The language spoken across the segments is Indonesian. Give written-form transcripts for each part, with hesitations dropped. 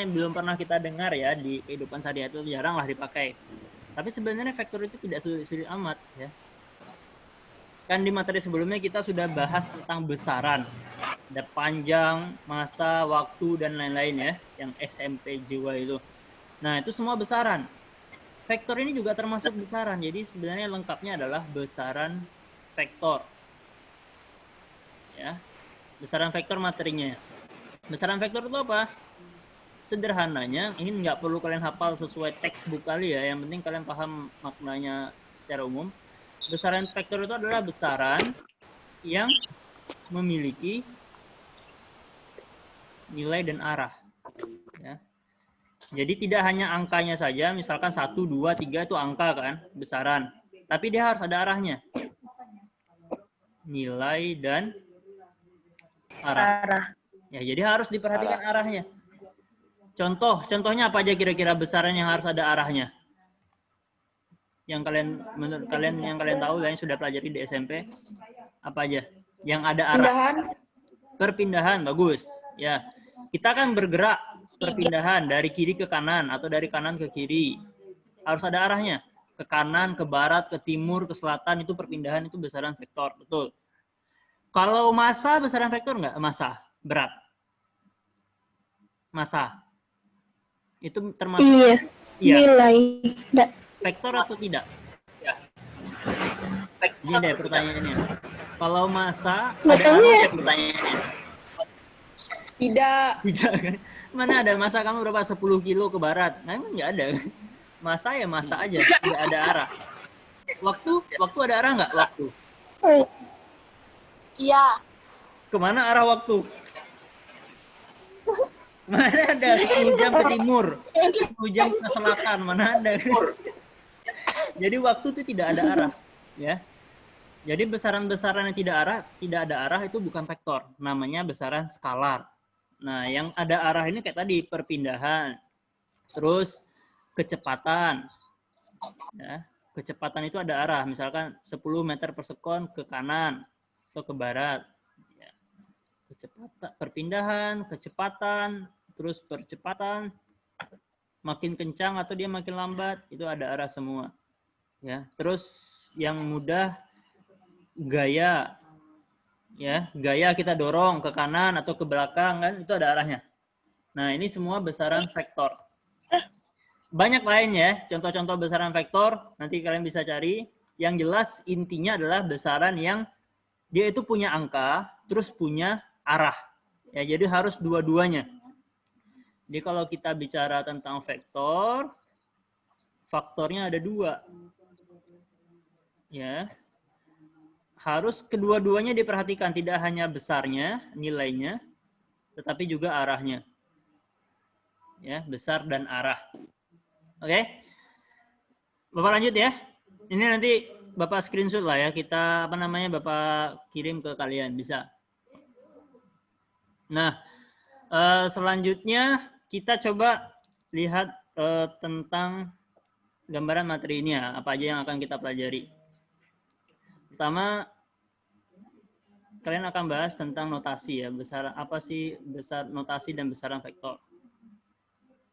yang belum pernah kita dengar ya di kehidupan sehari-hari, itu jarang lah dipakai. Tapi sebenarnya vektor itu tidak sulit amat ya. Kan di materi sebelumnya kita sudah bahas tentang besaran. Ada panjang, masa, waktu, dan lain-lain ya. Yang SMP jiwa itu. Nah, itu semua besaran. Vektor ini juga termasuk besaran. Jadi sebenarnya lengkapnya adalah besaran vektor. Ya. Besaran vektor materinya. Besaran vektor itu apa? Sederhananya, ini nggak perlu kalian hafal sesuai textbook kali ya. Yang penting kalian paham maknanya secara umum. Besaran vektor itu adalah besaran yang memiliki nilai dan arah. Ya. Jadi tidak hanya angkanya saja, misalkan 1, 2, 3 itu angka kan, besaran. Tapi dia harus ada arahnya. Nilai dan arah. Ya, jadi harus diperhatikan arahnya. Contohnya apa aja kira-kira besaran yang harus ada arahnya? Yang menurut kalian yang kalian tahu yang sudah pelajari di SMP, apa aja? Yang ada arah. Perpindahan, bagus. Ya, kita kan bergerak perpindahan dari kiri ke kanan atau dari kanan ke kiri. Harus ada arahnya. Ke kanan, ke barat, ke timur, ke selatan, itu perpindahan, itu besaran vektor. Betul. Kalau massa, besaran vektor nggak? Massa, berat. Massa. Itu termasuk nilai. Vektor atau tidak? Ini deh pertanyaannya. Kalau massa, ada arah pertanyaannya? Tidak. Tidak kan? Mana ada massa kamu berapa? 10 kilo ke barat? Nah, nggak ada. Massa ya massa aja, tidak ada arah. Waktu ada arah nggak? Waktu? Iya. Kemana arah waktu? Mana ada 10 jam ke timur, 10 jam ke selatan, mana ada? Jadi waktu itu tidak ada arah, ya. Jadi besaran-besaran yang tidak ada arah itu bukan vektor, namanya besaran skalar. Nah, yang ada arah ini kayak tadi perpindahan, terus kecepatan, ya. Kecepatan itu ada arah, misalkan 10 meter per sekon ke kanan atau ke barat. Ya. Kecepatan, perpindahan, kecepatan, terus percepatan, makin kencang atau dia makin lambat, itu ada arah semua. Ya, terus yang mudah gaya, ya, gaya kita dorong ke kanan atau ke belakang kan, itu ada arahnya. Nah, ini semua besaran vektor. Banyak lain ya, contoh-contoh besaran vektor, nanti kalian bisa cari. Yang jelas intinya adalah besaran yang dia itu punya angka, terus punya arah. Ya, jadi harus dua-duanya. Jadi kalau kita bicara tentang vektor, faktornya ada 2. Ya. Harus kedua-duanya diperhatikan, tidak hanya besarnya, nilainya, tetapi juga arahnya. Ya, besar dan arah. Oke? Bapak lanjut ya. Ini nanti Bapak screenshot lah ya, kita Bapak kirim ke kalian, bisa. Nah, selanjutnya kita coba lihat tentang gambaran materi ini ya, apa aja yang akan kita pelajari. Pertama, kalian akan bahas tentang notasi ya, apa sih notasi dan besaran vektor.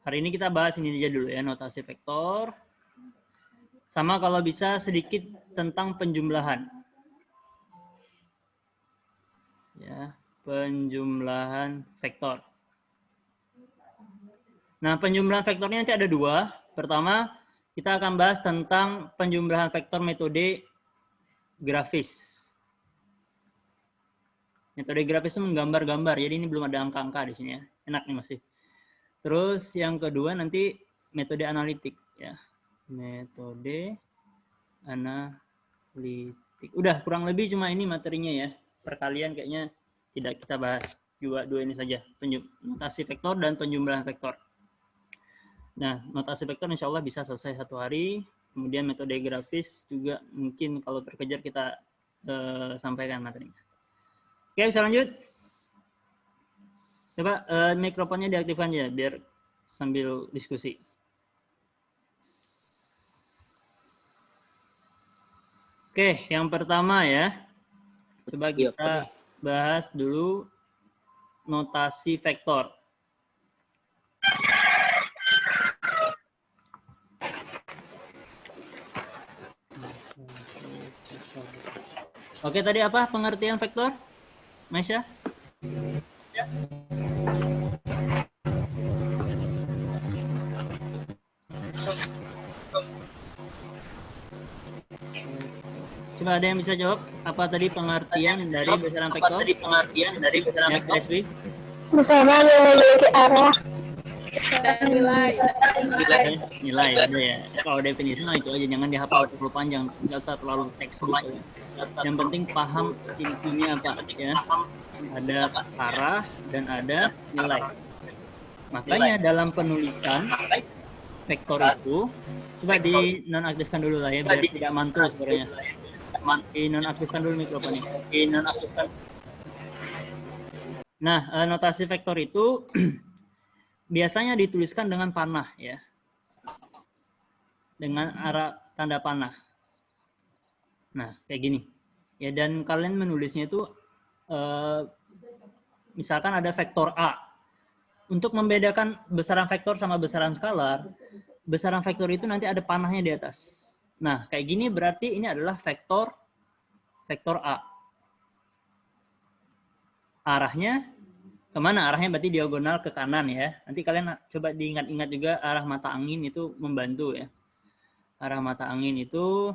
Hari ini kita bahas ini aja dulu ya, notasi vektor. Sama kalau bisa sedikit tentang penjumlahan. Ya, penjumlahan vektor. Nah, penjumlahan vektornya nanti ada 2. Pertama, kita akan bahas tentang penjumlahan vektor metode grafis. Metode grafis itu menggambar-gambar, jadi ini belum ada angka-angka di sini ya. Enak nih masih. Terus yang kedua nanti metode analitik ya. Metode analitik. Udah kurang lebih cuma ini materinya ya. Perkalian kayaknya tidak kita bahas. Dua ini saja. Notasi vektor dan penjumlahan vektor. Nah, notasi vektor insya Allah bisa selesai 1 hari. Kemudian metode grafis juga mungkin kalau terkejar kita sampaikan materinya. Oke, bisa lanjut? Coba mikrofonnya diaktifkan ya, biar sambil diskusi. Oke, yang pertama ya. Coba kita bahas dulu notasi vektor. Oke, tadi apa pengertian vektor, Masya? Coba ada yang bisa jawab apa tadi pengertian dari besaran vektor? Ya, KSB. Besaran yang memiliki arah. Nilai ada ya. Kalau definisi nah itu aja, jangan dihafal terlalu panjang, nggak usah terlalu textbook ya. Yang penting paham intinya apa ya. Ada arah dan ada nilai. Makanya dalam penulisan vektor itu coba di nonaktifkan dulu lah ya biar tidak mantul suaranya. Di nonaktifkan dulu mikrofonnya. Nah, notasi vektor itu biasanya dituliskan dengan panah ya. Dengan arah tanda panah. Nah, kayak gini. Ya, dan kalian menulisnya itu misalkan ada vektor A. Untuk membedakan besaran vektor sama besaran skalar, besaran vektor itu nanti ada panahnya di atas. Nah, kayak gini berarti ini adalah vektor A. Arahnya kemana? Arahnya berarti diagonal ke kanan ya. Nanti kalian coba diingat-ingat juga arah mata angin itu membantu ya. Arah mata angin itu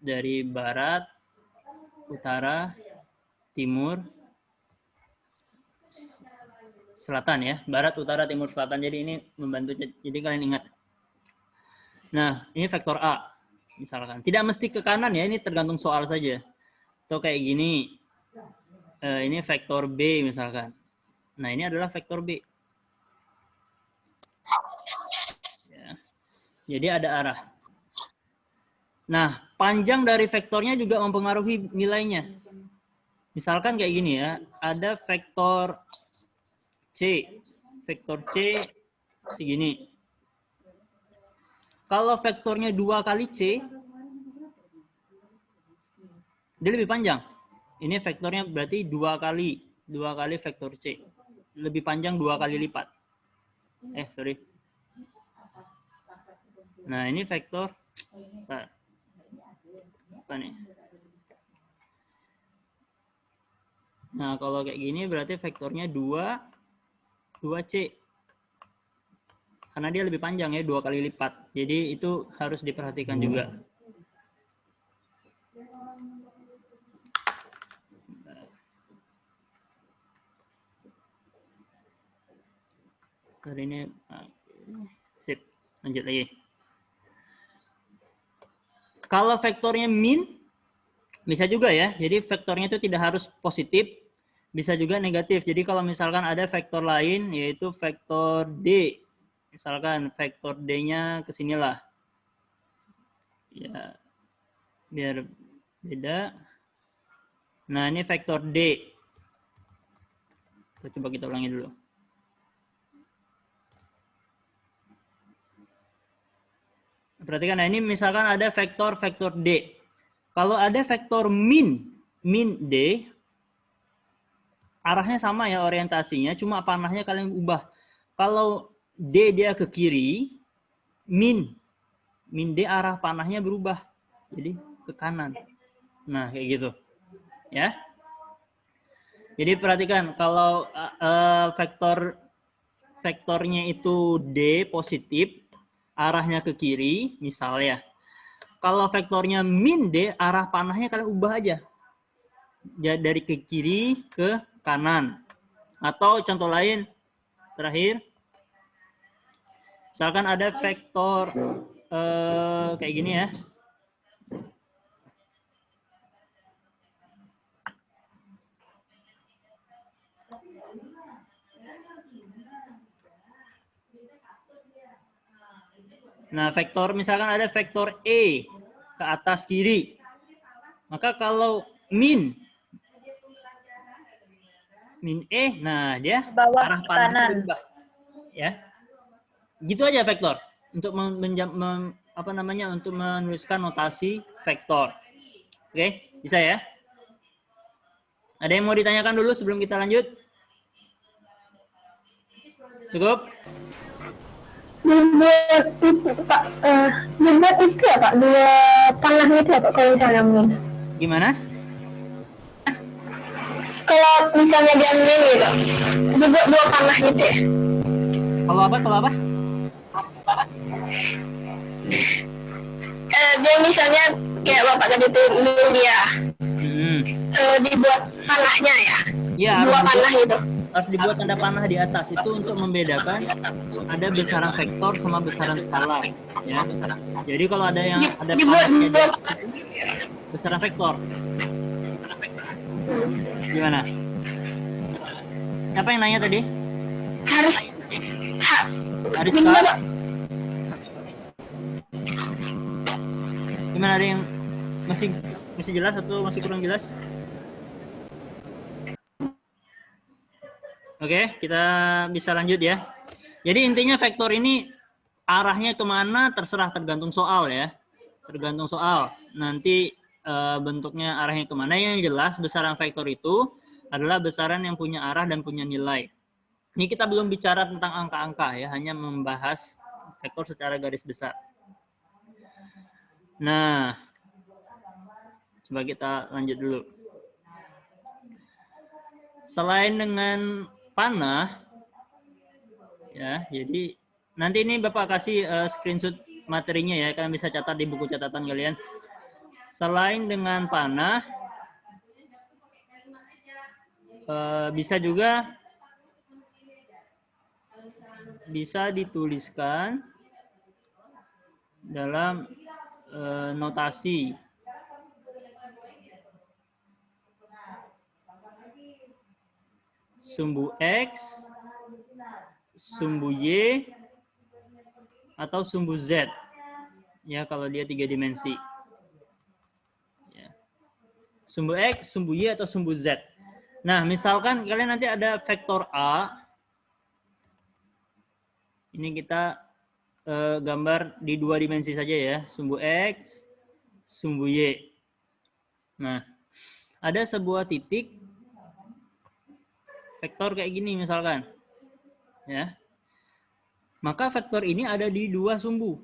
dari barat, utara, timur, selatan ya. Barat, utara, timur, selatan. Jadi ini membantu. Jadi kalian ingat. Nah, ini vektor A. Misalkan. Tidak mesti ke kanan ya. Ini tergantung soal saja. Atau kayak gini. Ini vektor B misalkan. Nah, ini adalah vektor B. Ya. Jadi ada arah. Nah, panjang dari vektornya juga mempengaruhi nilainya. Misalkan kayak gini ya, ada vektor C. Vektor C segini. Kalau vektornya 2 kali C, dia lebih panjang. Ini vektornya berarti 2 kali vektor C. Lebih panjang 2 kali lipat. Sorry. Nah, ini vektor apa nih? Nah, kalau kayak gini berarti vektornya 2C. Karena dia lebih panjang ya, 2 kali lipat. Jadi itu harus diperhatikan juga. Hari ini sip, lanjut lagi. Kalau vektornya min, bisa juga ya. Jadi vektornya itu tidak harus positif, bisa juga negatif. Jadi kalau misalkan ada vektor lain, yaitu vektor D. Misalkan vektor D-nya ke sinilah. Ya, biar beda. Nah, ini vektor D. Coba kita ulangi dulu. Perhatikan, nah ini misalkan ada vektor D. Kalau ada vektor min D, arahnya sama ya orientasinya, cuma panahnya kalian ubah. Kalau D dia ke kiri, min D arah panahnya berubah, jadi ke kanan. Nah, kayak gitu. Ya. Jadi perhatikan, kalau vektornya itu D positif, arahnya ke kiri, misalnya. Kalau vektornya min D, arah panahnya kalian ubah aja. Dari ke kiri ke kanan. Atau contoh lain, terakhir. Misalkan ada vektor kayak gini ya. Nah, vektor misalkan ada vektor E ke atas kiri. Maka kalau min E, nah dia arah panahnya berubah. Ya. Gitu aja vektor. Untuk untuk menuliskan notasi vektor. Oke, bisa ya? Ada yang mau ditanyakan dulu sebelum kita lanjut? Cukup? Dibuat itu Pak, dibuat itu ya Pak, dua panahnya itu ya Pak kalau misalnya min. Gimana? Kalau misalnya diambil gitu, dibuat dua panah gitu ya. Kalau apa? Dia misalnya kayak bapak tadi tuh ambil dia, dibuat panahnya ya. Iya, Dua panah gitu. harus dibuat tanda panah di atas itu untuk membedakan ada besaran vektor sama besaran skalar, ya. Jadi kalau ada yang ada panahnya di atas itu besaran vektor. Gimana? Siapa yang nanya tadi? Ariska? Gimana, ada yang masih jelas atau masih kurang jelas? Oke, kita bisa lanjut ya. Jadi intinya vektor ini arahnya kemana terserah, tergantung soal ya. Tergantung soal. Nanti bentuknya arahnya kemana. Yang jelas besaran vektor itu adalah besaran yang punya arah dan punya nilai. Ini kita belum bicara tentang angka-angka ya, hanya membahas vektor secara garis besar. Nah, coba kita lanjut dulu. Selain dengan panah, ya, jadi nanti ini Bapak kasih screenshot materinya ya, kalian bisa catat di buku catatan kalian. Selain dengan panah, bisa juga bisa dituliskan dalam notasi. Sumbu X, sumbu Y, atau sumbu Z. Ya, kalau dia 3 dimensi. Ya. Sumbu X, sumbu Y, atau sumbu Z. Nah, misalkan kalian nanti ada vektor A. Ini kita gambar di 2 dimensi saja ya. Sumbu X, sumbu Y. Nah, ada sebuah titik vektor kayak gini misalkan. Ya. Maka vektor ini ada di 2 sumbu.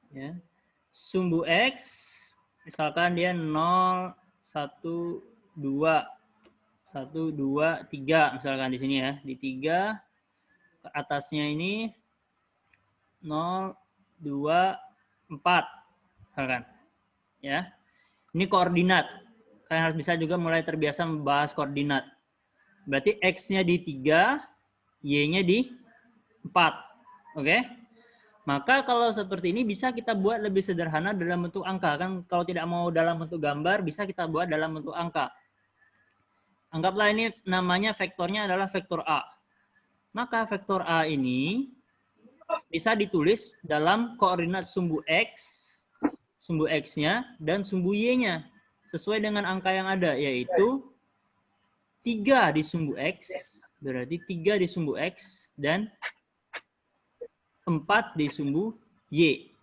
Ya. Sumbu X, misalkan dia 0, 1, 2, 1, 2, 3, misalkan di sini ya. Di 3, ke atasnya ini 0, 2, 4, misalkan. Ya. Ini koordinat. Kalian harus bisa juga mulai terbiasa membahas koordinat. Berarti X-nya di 3, Y-nya di 4. Oke? Maka kalau seperti ini bisa kita buat lebih sederhana dalam bentuk angka. Kan kalau tidak mau dalam bentuk gambar, bisa kita buat dalam bentuk angka. Anggaplah ini namanya vektornya adalah vektor A. Maka vektor A ini bisa ditulis dalam koordinat sumbu X-nya dan sumbu Y-nya. Sesuai dengan angka yang ada, yaitu 3 di sumbu X, berarti 3 di sumbu X, dan 4 di sumbu Y.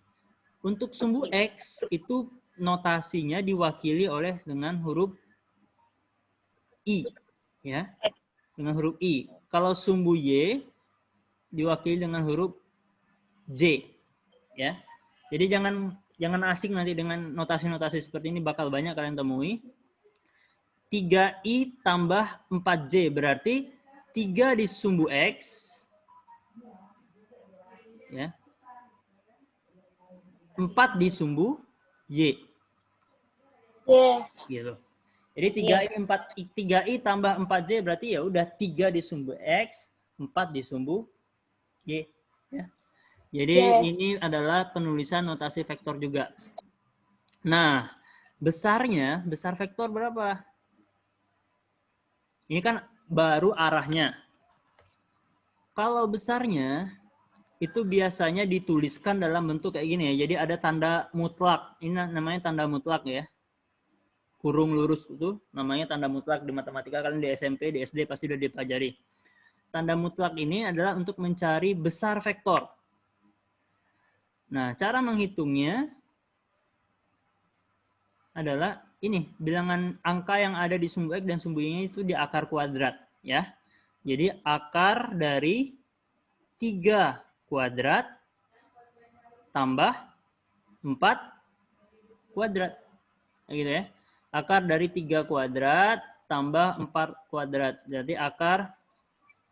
Untuk sumbu X, itu notasinya diwakili oleh dengan huruf I. Ya, dengan huruf I. Kalau sumbu Y, diwakili dengan huruf J. Ya, jadi jangan asing nanti dengan notasi-notasi seperti ini, bakal banyak kalian temui. 3I tambah 4J berarti 3 di sumbu X, ya, 4 di sumbu Y. Gitu. Jadi 3I tambah 4J berarti ya udah 3 di sumbu X, 4 di sumbu Y. Ya. Jadi ini adalah penulisan notasi vektor juga. Nah, besar vektor berapa? Ini kan baru arahnya. Kalau besarnya, itu biasanya dituliskan dalam bentuk kayak gini ya. Jadi ada tanda mutlak. Ini namanya tanda mutlak ya. Kurung lurus itu namanya tanda mutlak di matematika. Kalian di SMP, di SD pasti sudah dipelajari. Tanda mutlak ini adalah untuk mencari besar vektor. Nah, cara menghitungnya adalah ini, bilangan angka yang ada di sumbu X dan sumbu Y-nya itu di akar kuadrat. Ya. Jadi akar dari 3 kuadrat tambah 4 kuadrat. Gitu ya. Akar dari 3 kuadrat tambah 4 kuadrat. Jadi akar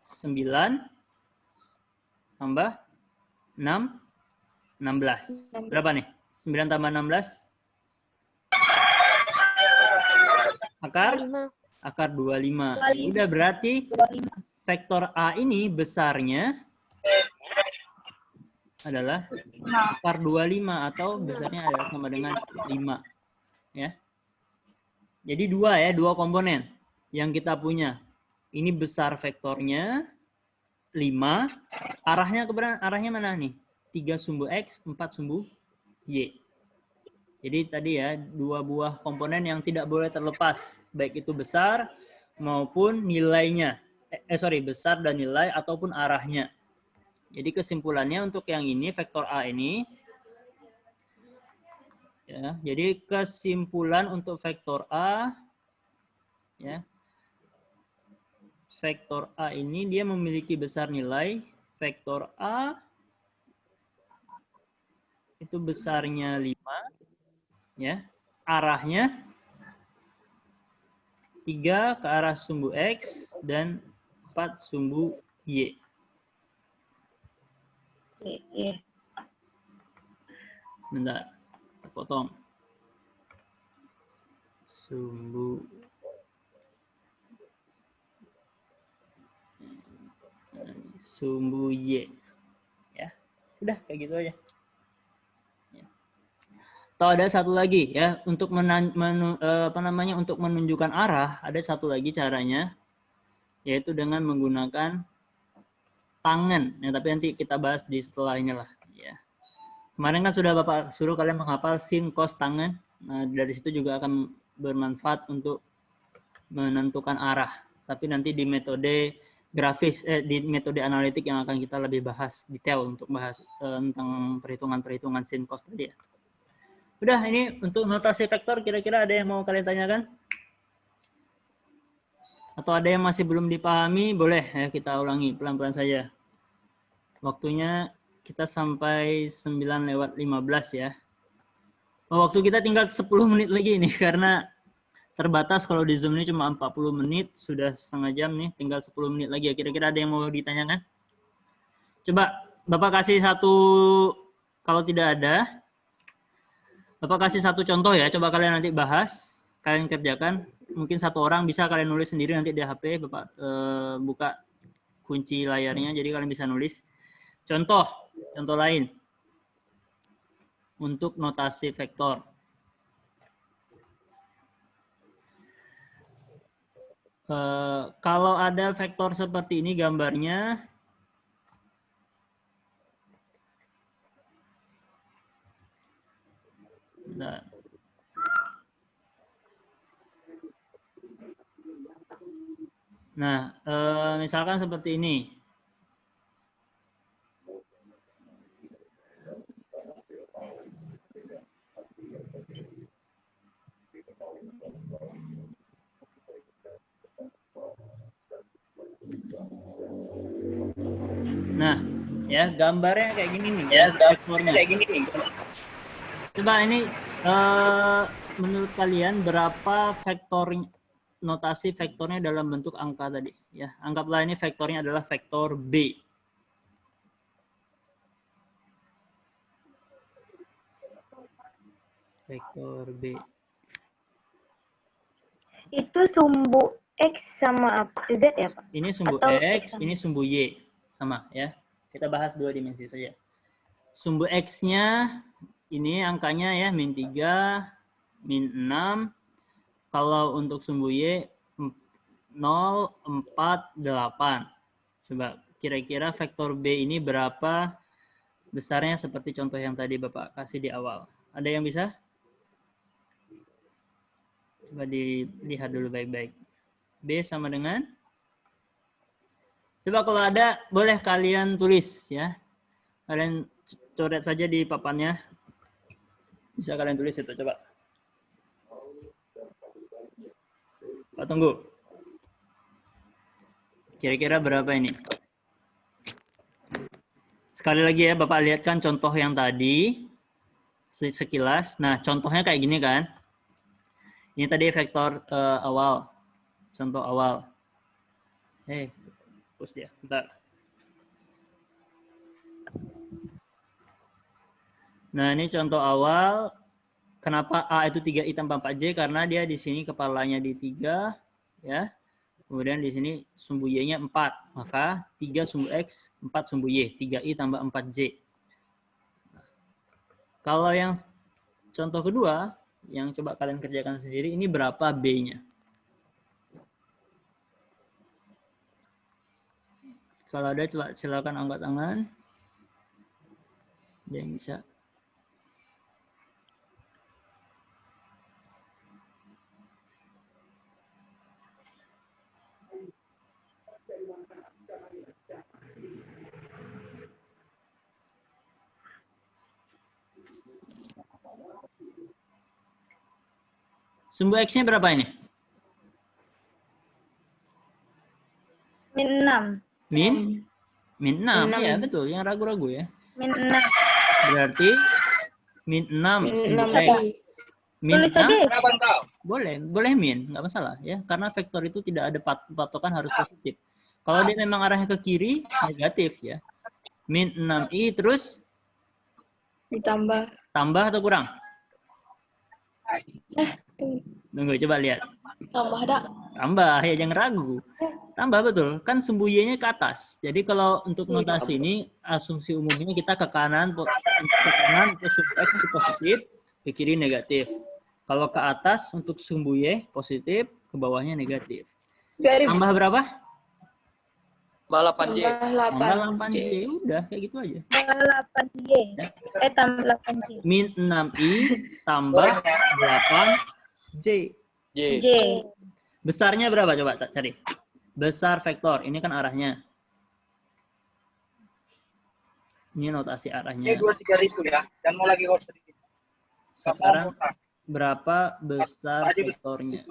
9 tambah 6, 16. Berapa nih? 9 tambah 16? Akar 25. Udah berarti vektor A ini besarnya adalah akar 25 atau besarnya adalah sama dengan 5. Ya. Jadi dua komponen yang kita punya. Ini besar vektornya 5, arahnya mana nih? 3 sumbu X, 4 sumbu Y. Jadi tadi ya, dua buah komponen yang tidak boleh terlepas, baik itu besar maupun nilainya. Besar dan nilai ataupun arahnya. Jadi kesimpulannya untuk yang ini, vektor A ini, ya, jadi kesimpulan untuk vektor A, ya, vektor A ini dia memiliki besar nilai, vektor A itu besarnya 5, ya, arahnya 3 ke arah sumbu X dan 4 sumbu Y. Bentar, potong. Sumbu Y. Ya, udah kayak gitu aja. Atau ada satu lagi ya, untuk untuk menunjukkan arah, ada satu lagi caranya, yaitu dengan menggunakan tangan. Ya, tapi nanti kita bahas di setelahnya lah. Ya. Kemarin kan sudah Bapak suruh kalian menghafal sin, cos, tangan. Nah, dari situ juga akan bermanfaat untuk menentukan arah. Tapi nanti di metode grafis, di metode analitik yang akan kita lebih bahas detail untuk bahas tentang perhitungan-perhitungan sin, cos tadi ya. Udah, ini untuk notasi vektor, kira-kira ada yang mau kalian tanyakan? Atau ada yang masih belum dipahami, boleh ya kita ulangi pelan-pelan saja. Waktunya kita sampai 9:15 ya. Waktu kita tinggal 10 menit lagi nih, karena terbatas kalau di Zoom ini cuma 40 menit, sudah setengah jam nih, tinggal 10 menit lagi ya. Kira-kira ada yang mau ditanyakan? Coba Bapak kasih satu, kalau tidak ada, Bapak kasih satu contoh ya, coba kalian nanti bahas, kalian kerjakan. Mungkin satu orang bisa kalian nulis sendiri nanti di HP, Bapak buka kunci layarnya, jadi kalian bisa nulis. Contoh lain untuk notasi vektor. Kalau ada vektor seperti ini gambarnya, nah, misalkan seperti ini. Nah, ya gambarnya kayak gini nih. Ya, vektornya kayak gini nih. Coba ini menurut kalian berapa vektor, notasi vektornya dalam bentuk angka tadi? Ya, anggaplah ini vektornya adalah vektor B. Vektor B. Itu sumbu X sama apa? Z ya, Pak? Ini sumbu X, ini sumbu Y. Sama ya. Kita bahas dua dimensi saja. Sumbu X-nya ini angkanya ya min 3, min 6. Kalau untuk sumbu Y 0, 4, 8. Coba kira-kira vektor B ini berapa besarnya seperti contoh yang tadi Bapak kasih di awal. Ada yang bisa? Coba dilihat dulu baik-baik. B sama dengan? Coba kalau ada, boleh kalian tulis ya. Kalian coret saja di papannya. Bisa kalian tulis itu, coba. Pak tunggu. Kira-kira berapa ini? Sekali lagi ya, Bapak lihatkan contoh yang tadi. Sekilas. Nah, contohnya kayak gini kan. Ini tadi vektor awal. contoh awal. Hapus dia, bentar. Nah, ini contoh awal. Kenapa A itu 3I tambah 4J? Karena dia di sini kepalanya di 3, ya. Kemudian di sini sumbu Y-nya 4. Maka 3 sumbu X, 4 sumbu Y. 3I tambah 4J. Kalau yang contoh kedua, yang coba kalian kerjakan sendiri, ini berapa B-nya? Kalau ada, coba silakan angkat tangan. Ada yang bisa. Sumbu X-nya berapa ini? Min 6. Min 6. Ya, betul. Yang ragu-ragu ya. Min 6. Berarti min 6 sumbu X. Min Tulis 6. aja. Boleh min, nggak masalah ya. Karena vektor itu tidak ada patokan harus positif. Kalau dia memang arahnya ke kiri, negatif ya. Min 6i terus tambah atau kurang? Tunggu, coba lihat. Tambah, ya jangan ragu. Tambah betul, kan sumbu Y-nya ke atas. Jadi kalau untuk notasi ini, asumsi umumnya kita ke kanan sumbu X itu positif, ke kiri negatif. Kalau ke atas untuk sumbu Y positif, ke bawahnya negatif. Tambah berapa? Tambah 8J. Tambah 8J, udah kayak gitu aja. Tambah 8J. Tambah 8J. Min 6i tambah 8J. J. Besarnya berapa? Coba cari. Besar vektor. Ini kan arahnya. Ini notasi arahnya. Ini 23.000 ya. Dan mau lagi kos sedikit. Sekarang berapa besar vektornya?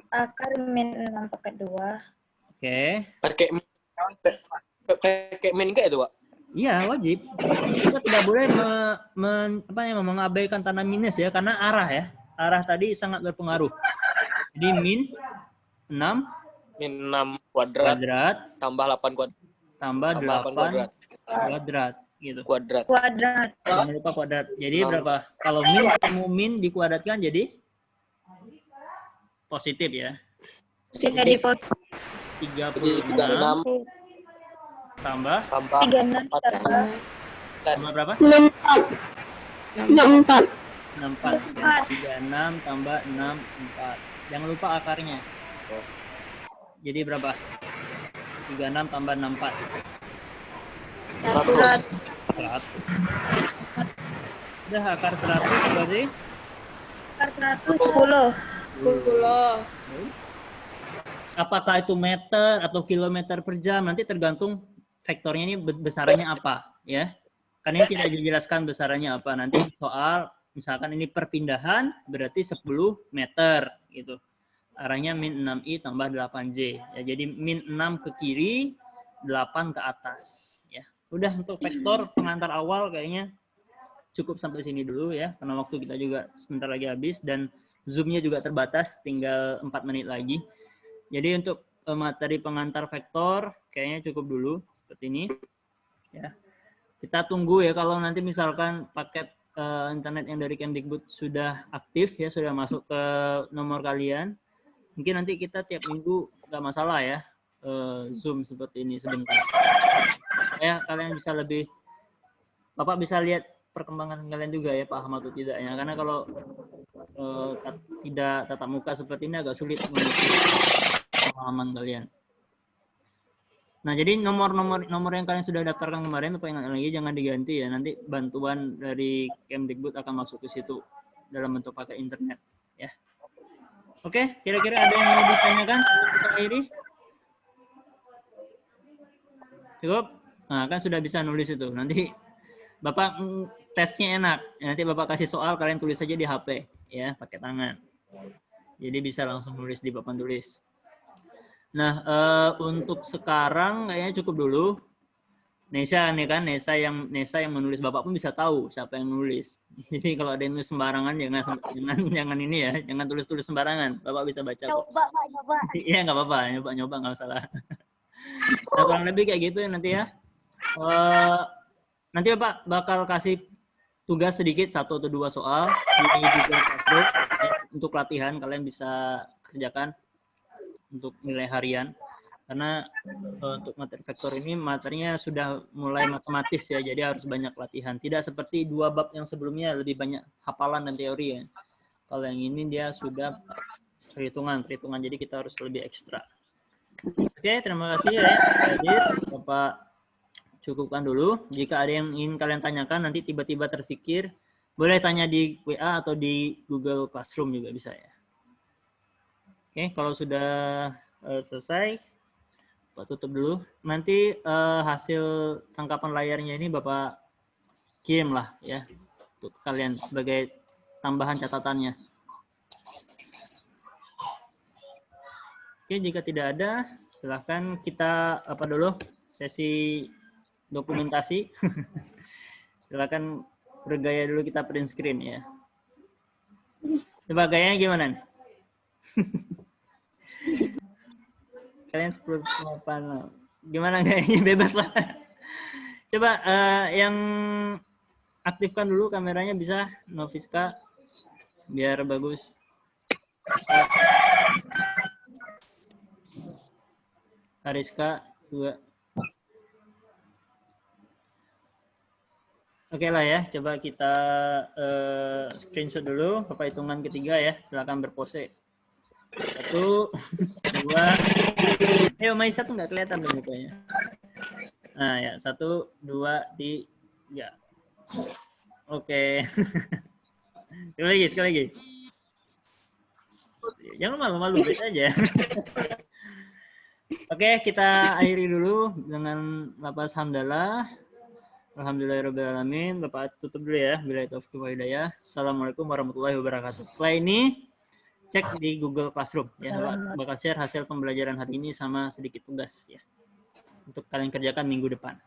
Akar min 6 pakai 2. Oke. Pakai min enggak itu, Pak? Iya, wajib. Kita tidak boleh mengabaikan tanda minus ya, karena arah ya. Arah tadi sangat berpengaruh. Jadi min 6 min 6 kuadrat tambah 8 kuadrat tambah 8 kuadrat gitu. Kuadrat. Jangan lupa kuadrat. Jadi berapa? Kalau min ketemu min dikuadratkan jadi positif ya. Jadi 36 tambah 36 tambah berapa? 64. 36 tambah 6, 4. Jangan lupa akarnya. Jadi berapa? 36 tambah 64. 100. Udah akar 100 berarti? Akar 110. Apakah itu meter atau kilometer per jam? Nanti tergantung vektornya ini besarannya apa, ya. Karena ini tidak dijelaskan besarannya apa. Nanti soal misalkan ini perpindahan berarti 10 meter gitu. Arahnya min 6i tambah 8j. Ya, jadi min 6 ke kiri, 8 ke atas. Ya. Udah untuk vektor pengantar awal kayaknya cukup sampai sini dulu ya. Karena waktu kita juga sebentar lagi habis dan Zoom-nya juga terbatas, tinggal 4 menit lagi. Jadi untuk materi pengantar vektor kayaknya cukup dulu seperti ini. Ya. Kita tunggu ya kalau nanti misalkan paket internet yang dari Kemdikbud sudah aktif ya, sudah masuk ke nomor kalian. Mungkin nanti kita tiap minggu nggak masalah ya Zoom seperti ini sebentar. Ya kalian bisa lebih, Bapak bisa lihat perkembangan kalian juga ya, paham atau tidaknya. Karena kalau tidak tatap muka seperti ini agak sulit pemahaman kalian. Nah, jadi nomor yang kalian sudah daftarkan kemarin, Bapak ingat lagi jangan diganti ya. Nanti bantuan dari Kemdikbud akan masuk ke situ dalam bentuk pakai internet ya. Oke, kira-kira ada yang mau ditanyakan sebelum kita akhiri? Cukup? Nah, kan sudah bisa nulis itu. Nanti Bapak tesnya enak. Nanti Bapak kasih soal, kalian tulis saja di HP ya, pakai tangan. Jadi bisa langsung nulis di papan tulis. Nah, untuk sekarang kayaknya cukup dulu. Nesa nih kan, Nesa yang menulis, Bapak pun bisa tahu siapa yang nulis. Jadi kalau ada yang nulis sembarangan jangan ini ya, jangan tulis sembarangan. Bapak bisa baca kok. Coba. Iya, nggak apa-apa, nyoba nggak masalah. Nah, kurang lebih kayak gitu ya nanti ya. Nanti Bapak bakal kasih tugas sedikit 1 atau 2 soal di Google Classroom untuk latihan, kalian bisa kerjakan untuk nilai harian. Karena untuk materi vektor ini materinya sudah mulai matematis ya, jadi harus banyak latihan. Tidak seperti 2 bab yang sebelumnya lebih banyak hafalan dan teori ya. Kalau yang ini dia sudah perhitungan, jadi kita harus lebih ekstra. Oke, terima kasih ya. Jadi Bapak cukupkan dulu. Jika ada yang ingin kalian tanyakan, nanti tiba-tiba terpikir, boleh tanya di WA atau di Google Classroom juga bisa ya. Oke, kalau sudah selesai, Bapak tutup dulu. Nanti hasil tangkapan layarnya ini Bapak kirim lah ya untuk kalian sebagai tambahan catatannya. Oke, jika tidak ada, silahkan kita dulu sesi dokumentasi. Silakan bergaya dulu, kita print screen ya. Coba gayanya gimana? Kalian 10.8 gimana gayanya? Bebas lah. Coba yang aktifkan dulu kameranya bisa, Noviska, biar bagus. Kariska juga. Oke lah ya, coba kita screenshot dulu. Bapak hitungan ketiga ya, silakan berpose. 1, 2. Maisa tuh nggak kelihatan tuh mukanya. Nah ya, 1, 2, 3. Oke. Sekali lagi. Jangan malu-malu, beda aja. Oke, kita akhiri dulu dengan lafaz hamdalah. Alhamdulillahirrahmanirrahim. Bapak tutup dulu ya. Billahi taufiq wal hidayah. Assalamualaikum warahmatullahi wabarakatuh. Setelah ini, cek di Google Classroom. Ya, Bapak bakal share hasil pembelajaran hari ini sama sedikit tugas ya. Untuk kalian kerjakan minggu depan.